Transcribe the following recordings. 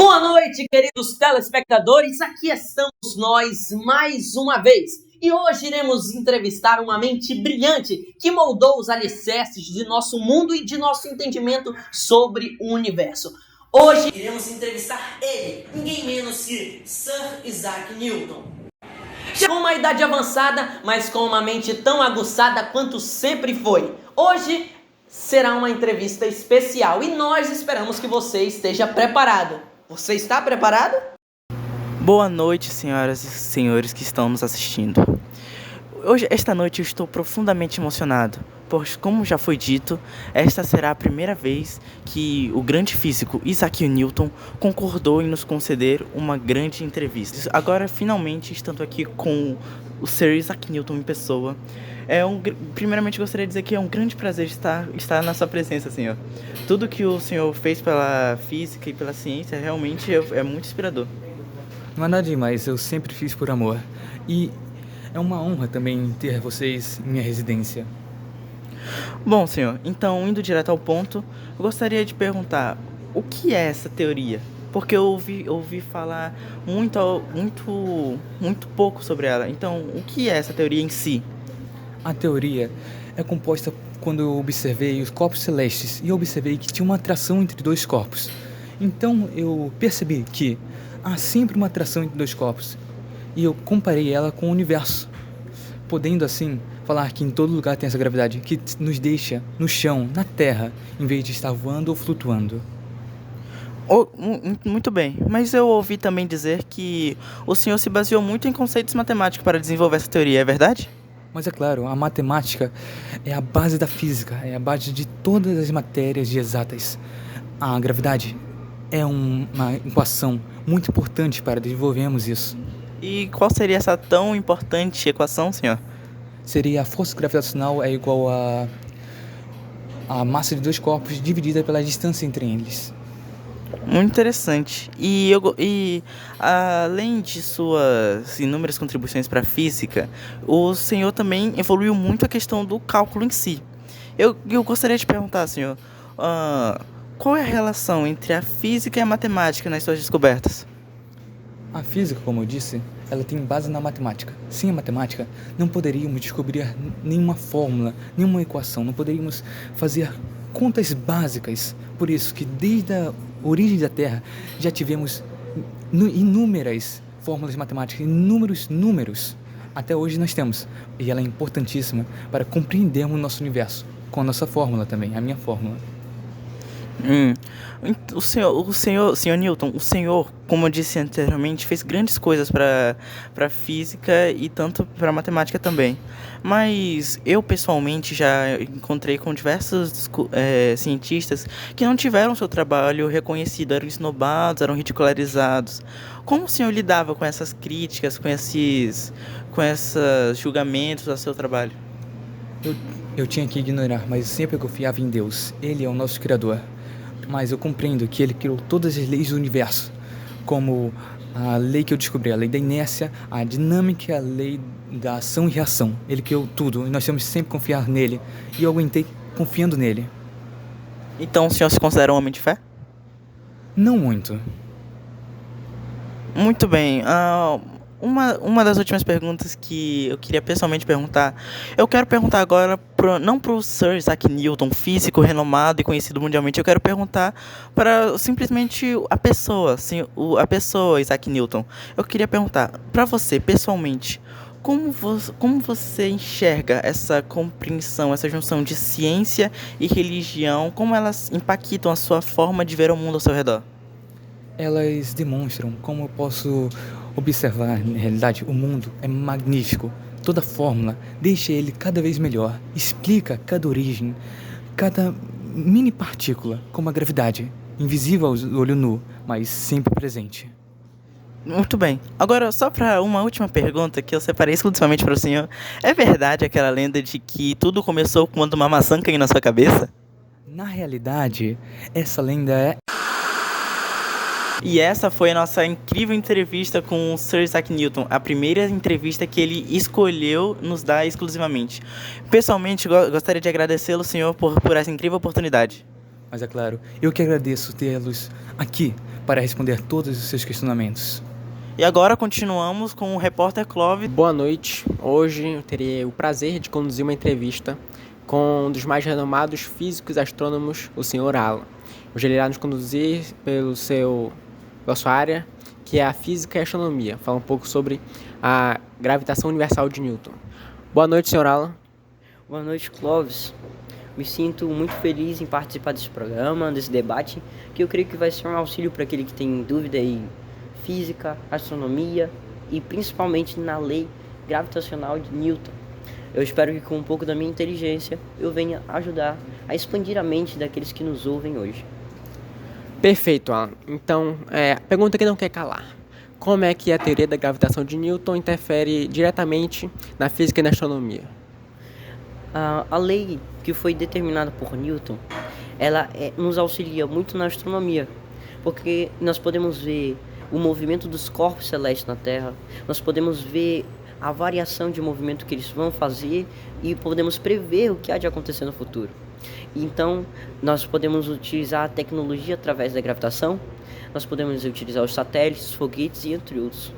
Boa noite, queridos telespectadores, aqui estamos nós mais uma vez. E hoje iremos entrevistar uma mente brilhante que moldou os alicerces de nosso mundo e de nosso entendimento sobre o universo. Hoje iremos entrevistar ele, ninguém menos que Sir Isaac Newton. Já com uma idade avançada, mas com uma mente tão aguçada quanto sempre foi. Hoje será uma entrevista especial e nós esperamos que você esteja preparado. Você está preparado? Boa noite, senhoras e senhores que estão nos assistindo. Esta noite eu estou profundamente emocionado, pois, como já foi dito, esta será a primeira vez que o grande físico Isaac Newton concordou em nos conceder uma grande entrevista. Agora, finalmente, estando aqui com o Sir Isaac Newton em pessoa, primeiramente gostaria de dizer que é um grande prazer estar na sua presença, senhor. Tudo que o senhor fez pela física e pela ciência realmente é muito inspirador. Não há nada demais, eu sempre fiz por amor. E é uma honra também ter vocês em minha residência. Bom, senhor, então, indo direto ao ponto, eu gostaria de perguntar, o que é essa teoria? Porque eu ouvi falar muito pouco sobre ela. Então, o que é essa teoria em si? A teoria é composta quando eu observei os corpos celestes e eu observei que tinha uma atração entre dois corpos. Então eu percebi que há sempre uma atração entre dois corpos e eu comparei ela com o universo, podendo assim falar que em todo lugar tem essa gravidade que nos deixa no chão, na terra, em vez de estar voando ou flutuando. Muito bem, mas eu ouvi também dizer que o senhor se baseou muito em conceitos matemáticos para desenvolver essa teoria, é verdade? Mas é claro, a matemática é a base da física, é a base de todas as matérias de exatas. A gravidade é uma equação muito importante para desenvolvermos isso. E qual seria essa tão importante equação, senhor? Seria a força gravitacional é igual a massa de dois corpos dividida pela distância entre eles. Muito interessante. E além de suas inúmeras contribuições para a física, o senhor também evoluiu muito a questão do cálculo em si. Eu gostaria de perguntar, senhor, qual é a relação entre a física e a matemática nas suas descobertas? A física, como eu disse, ela tem base na matemática. Sem a matemática, não poderíamos descobrir nenhuma fórmula, nenhuma equação, não poderíamos fazer contas básicas. Por isso que desde a origem da Terra já tivemos inúmeras fórmulas matemáticas, inúmeros números. Até hoje nós temos. E ela é importantíssima para compreendermos o nosso universo. Com a nossa fórmula também, a minha fórmula. O senhor Newton, o senhor, como eu disse anteriormente, fez grandes coisas para a física e tanto para a matemática também. Mas eu, pessoalmente, já encontrei com diversos cientistas que não tiveram seu trabalho reconhecido, eram esnobados, eram ridicularizados. Como o senhor lidava com essas críticas, com esses julgamentos ao seu trabalho? Eu tinha que ignorar, mas sempre eu confiava em Deus. Ele é o nosso Criador. Mas eu compreendo que ele criou todas as leis do universo, como a lei que eu descobri, a lei da inércia, a dinâmica e a lei da ação e reação. Ele criou tudo e nós temos que sempre confiar nele. E eu aguentei confiando nele. Então o senhor se considera um homem de fé? Não muito. Muito bem. Uma das últimas perguntas que eu queria pessoalmente perguntar, eu quero perguntar agora, não para o Sir Isaac Newton, físico renomado e conhecido mundialmente, eu quero perguntar para simplesmente a pessoa Isaac Newton. Eu queria perguntar para você, pessoalmente, como você enxerga essa compreensão, essa junção de ciência e religião, como elas impactam a sua forma de ver o mundo ao seu redor? Elas demonstram como eu posso observar, na realidade, o mundo é magnífico. Toda fórmula deixa ele cada vez melhor, explica cada origem, cada mini partícula, como a gravidade, invisível ao olho nu, mas sempre presente. Muito bem. Agora, só para uma última pergunta que eu separei exclusivamente para o senhor. É verdade aquela lenda de que tudo começou quando uma maçã caiu na sua cabeça? Na realidade, essa lenda é... E essa foi a nossa incrível entrevista com o Sir Isaac Newton, a primeira entrevista que ele escolheu nos dar exclusivamente. Pessoalmente, gostaria de agradecê-lo, senhor, por essa incrível oportunidade. Mas é claro, eu que agradeço tê-los aqui para responder todos os seus questionamentos. E agora continuamos com o repórter Clóvis. Boa noite. Hoje eu terei o prazer de conduzir uma entrevista com um dos mais renomados físicos e astrônomos, o Sr. Alan. Hoje ele irá nos conduzir pela sua área, que é a física e a astronomia. Fala um pouco sobre a gravitação universal de Newton. Boa noite, Sr. Alan. Boa noite, Clóvis. Me sinto muito feliz em participar desse programa, desse debate, que eu creio que vai ser um auxílio para aquele que tem dúvida em física, astronomia e principalmente na lei gravitacional de Newton. Eu espero que com um pouco da minha inteligência eu venha ajudar a expandir a mente daqueles que nos ouvem hoje. Perfeito, Alan. Então, pergunta que não quer calar. Como é que a teoria da gravitação de Newton interfere diretamente na física e na astronomia? A lei que foi determinada por Newton, ela nos auxilia muito na astronomia, porque nós podemos ver o movimento dos corpos celestes na Terra, nós podemos ver a variação de movimento que eles vão fazer e podemos prever o que há de acontecer no futuro. Então, nós podemos utilizar a tecnologia através da gravitação, nós podemos utilizar os satélites, os foguetes e entre outros.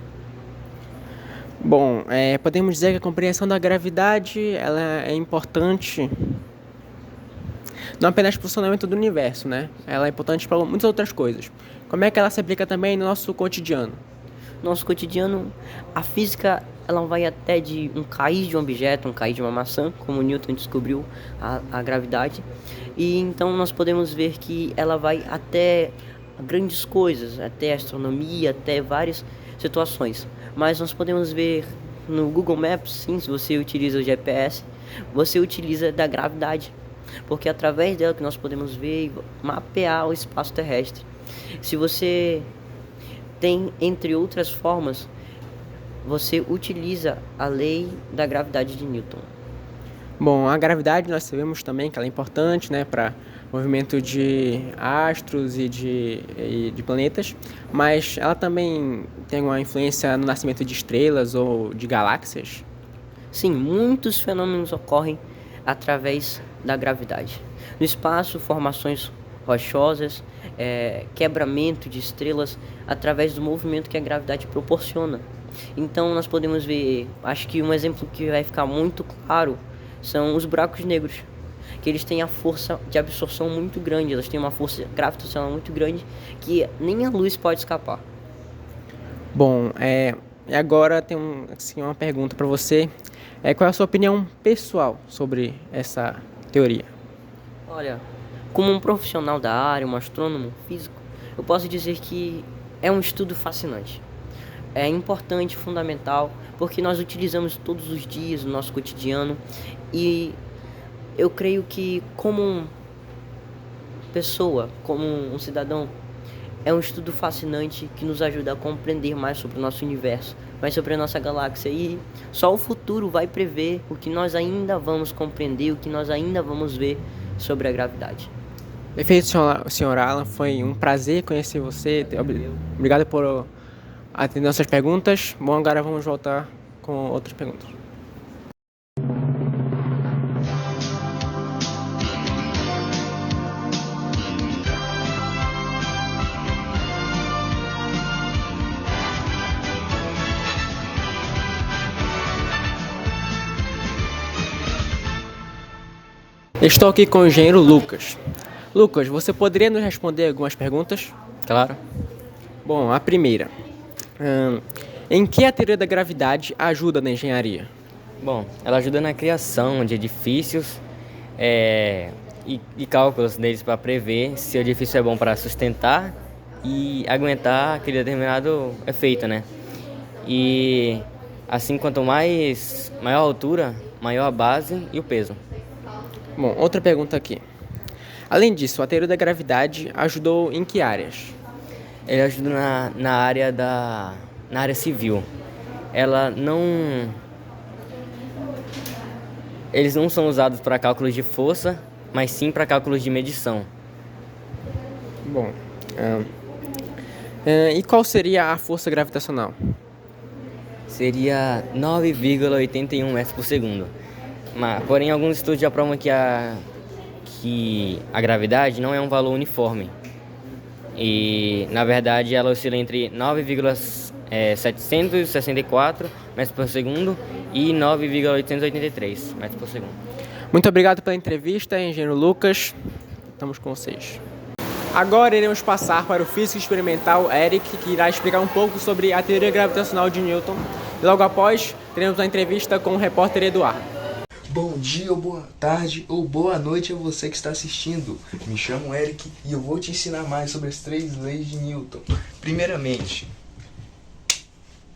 Bom, podemos dizer que a compreensão da gravidade ela é importante não apenas para o funcionamento do universo, né? Ela é importante para muitas outras coisas. Como é que ela se aplica também no nosso cotidiano? Nosso cotidiano, a física ela vai até de um cair de um objeto, um cair de uma maçã, como Newton descobriu a gravidade. E então nós podemos ver que ela vai até grandes coisas, até astronomia, até várias situações. Mas nós podemos ver no Google Maps, sim, se você utiliza o GPS, você utiliza da gravidade, porque é através dela que nós podemos ver e mapear o espaço terrestre. Se você tem, entre outras formas, você utiliza a lei da gravidade de Newton. Bom, a gravidade nós sabemos também que ela é importante, né, para o movimento de astros e de planetas, mas ela também tem uma influência no nascimento de estrelas ou de galáxias? Sim, muitos fenômenos ocorrem através da gravidade. No espaço, formações rochosas, quebramento de estrelas através do movimento que a gravidade proporciona. Então nós podemos ver, acho que um exemplo que vai ficar muito claro são os buracos negros, que eles têm a força de absorção muito grande, elas têm uma força gravitacional muito grande que nem a luz pode escapar. Bom, agora tem uma pergunta para você. Qual é a sua opinião pessoal sobre essa teoria? Olha, como um profissional da área, um astrônomo físico, eu posso dizer que é um estudo fascinante. É importante, fundamental, porque nós utilizamos todos os dias no nosso cotidiano e eu creio que como pessoa, como um cidadão, é um estudo fascinante que nos ajuda a compreender mais sobre o nosso universo, mais sobre a nossa galáxia e só o futuro vai prever o que nós ainda vamos compreender, o que nós ainda vamos ver sobre a gravidade. Perfeito, senhor Alan, foi um prazer conhecer você, obrigado por atender nossas perguntas. Bom, agora vamos voltar com outras perguntas. Estou aqui com o engenheiro Lucas. Lucas, você poderia nos responder algumas perguntas? Claro. Bom, a primeira. Em que a teoria da gravidade ajuda na engenharia? Bom, ela ajuda na criação de edifícios e cálculos deles para prever se o edifício é bom para sustentar e aguentar aquele determinado efeito, né? E assim, quanto maior a altura, maior a base e o peso. Bom, outra pergunta aqui. Além disso, a teoria da gravidade ajudou em que áreas? Ele ajuda na área civil. Eles não são usados para cálculos de força, mas sim para cálculos de medição. Bom, e qual seria a força gravitacional? Seria 9,81 metros por segundo. Porém, alguns estudos já provam que que a gravidade não é um valor uniforme. E, na verdade, ela oscila entre 9,764 metros por segundo e 9,883 metros por segundo. Muito obrigado pela entrevista, engenheiro Lucas. Estamos com vocês. Agora iremos passar para o físico experimental Eric, que irá explicar um pouco sobre a teoria gravitacional de Newton. E logo após, teremos uma entrevista com o repórter Eduardo. Bom dia, ou boa tarde, ou boa noite a você que está assistindo. Me chamo Eric e eu vou te ensinar mais sobre as 3 leis de Newton. Primeiramente,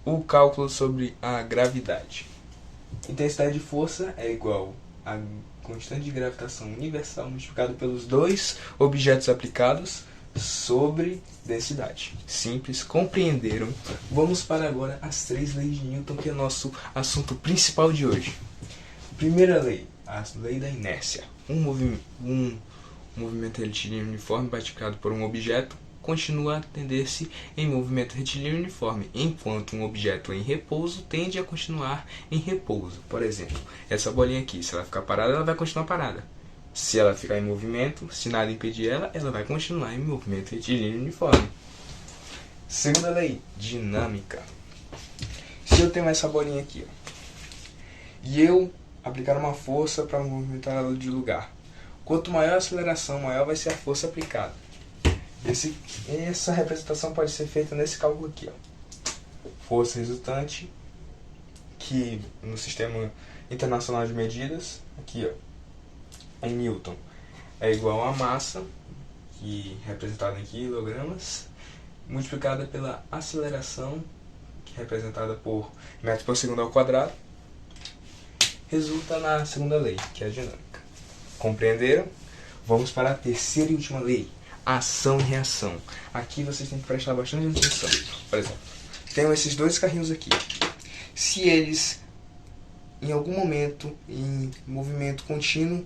o cálculo sobre a gravidade. Intensidade de força é igual a constante de gravitação universal multiplicado pelos 2 objetos aplicados sobre densidade. Simples, compreenderam? Vamos para agora as 3 leis de Newton, que é o nosso assunto principal de hoje. Primeira lei, a lei da inércia. Um movimento retilíneo uniforme praticado por um objeto continua a tender-se em movimento retilíneo uniforme, enquanto um objeto em repouso tende a continuar em repouso. Por exemplo, essa bolinha aqui, se ela ficar parada, ela vai continuar parada. Se ela ficar em movimento, se nada impedir ela, ela vai continuar em movimento retilíneo uniforme. Segunda lei, dinâmica. Se eu tenho essa bolinha aqui, ó, e eu aplicar uma força para movimentar ela de lugar, quanto maior a aceleração, maior vai ser a força aplicada. Essa representação pode ser feita nesse cálculo aqui, ó. Força resultante, que no Sistema Internacional de Medidas, aqui, ó, em Newton, é igual a massa, que é representada em quilogramas, multiplicada pela aceleração, que é representada por metros por segundo ao quadrado, resulta na segunda lei, que é a dinâmica. Compreenderam? Vamos para a terceira e última lei, ação e reação. Aqui vocês têm que prestar bastante atenção. Por exemplo, tenho esses 2 carrinhos aqui. Se eles, em algum momento, em movimento contínuo,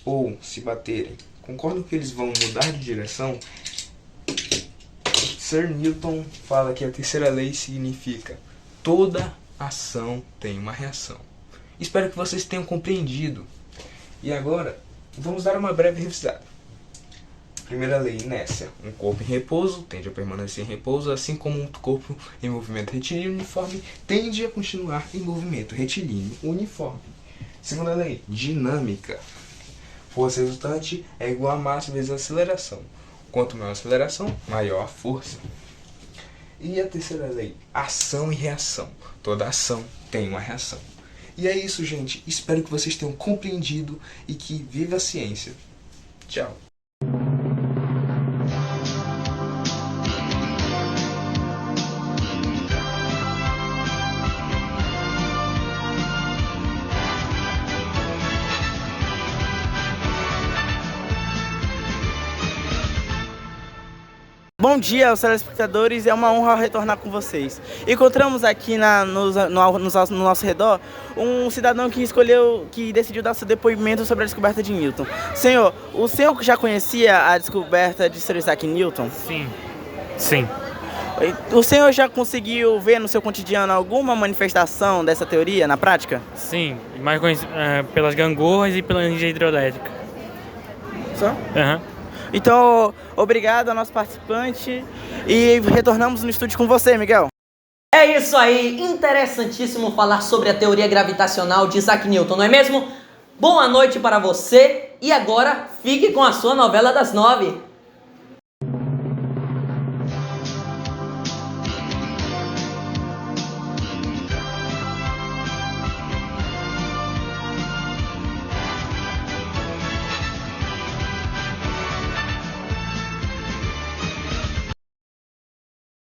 ou se baterem, concordam que eles vão mudar de direção? Sir Newton fala que a terceira lei significa: toda ação tem uma reação. Espero que vocês tenham compreendido. E agora, vamos dar uma breve revisada. Primeira lei, inércia. Um corpo em repouso tende a permanecer em repouso, assim como um corpo em movimento retilíneo uniforme tende a continuar em movimento retilíneo uniforme. Segunda lei, dinâmica. Força resultante é igual a massa vezes a aceleração. Quanto maior a aceleração, maior a força. E a terceira lei, ação e reação. Toda ação tem uma reação. E é isso, gente. Espero que vocês tenham compreendido e que viva a ciência. Tchau. Bom dia aos telespectadores, é uma honra retornar com vocês. Encontramos aqui no nosso redor um cidadão que decidiu dar seu depoimento sobre a descoberta de Newton. Senhor, o senhor já conhecia a descoberta de Sir Isaac Newton? Sim. O senhor já conseguiu ver no seu cotidiano alguma manifestação dessa teoria na prática? Sim, mais pelas gangorras e pela energia hidrelétrica. Só? Aham. Então, obrigado ao nosso participante e retornamos no estúdio com você, Miguel. É isso aí, interessantíssimo falar sobre a teoria gravitacional de Isaac Newton, não é mesmo? Boa noite para você e agora fique com a sua novela das 9.